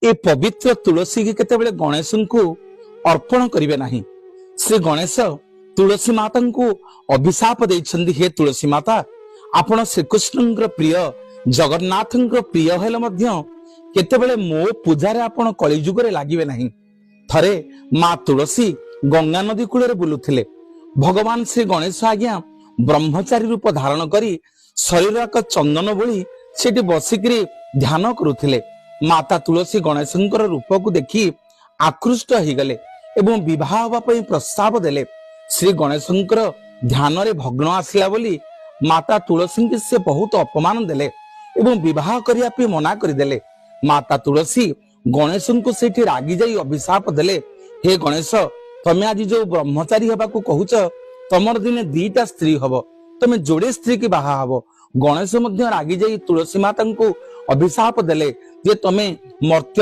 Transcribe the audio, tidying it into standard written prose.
ए पवित्र तुलसी की केतेबेले गणेश को अर्पण करिवे नाही। श्री गणेश तुलसी माता को अभिशाप देइछन्दी, हे तुलसी माता आपण श्रीकृष्ण प्रिय जगन्नाथ प्रिय हेले मध्य केतेबेले मो पूजारे आपण कलिजुगरे लागिवे नाही। थरे माँ तुलसी गंगा नदी कूल बुलुथिले। भगवान श्री गणेश आज्ञा ब्रह्मचारी रूप धारण करी शरीर एक चंदन बोली सेठी बसिकरी ध्यान करुथिले। माता तुलसी गणेशंकर रूप को देखी आकृष्ट हो गले एवं विवाह हवा पई प्रस्ताव देले। श्री गणेशंकर ध्यान रे भग्न आसला बोली माता तुलसी की से बहुत अपमान देले एवं विवाह करिया पे मना कर देले। माता तुलसी गणेश को सेठी रागी जाई अभिशाप देले, हे गणेश तमे आज जो ब्रह्मचारी हबा को कहूच तमर दिने दीटा स्त्री हब, तमे जोड़े स्त्री की बाहा हब। गणेश मध्य रागी जाई तुलसी माता को अभिशाप देले जे तमे मर्त्य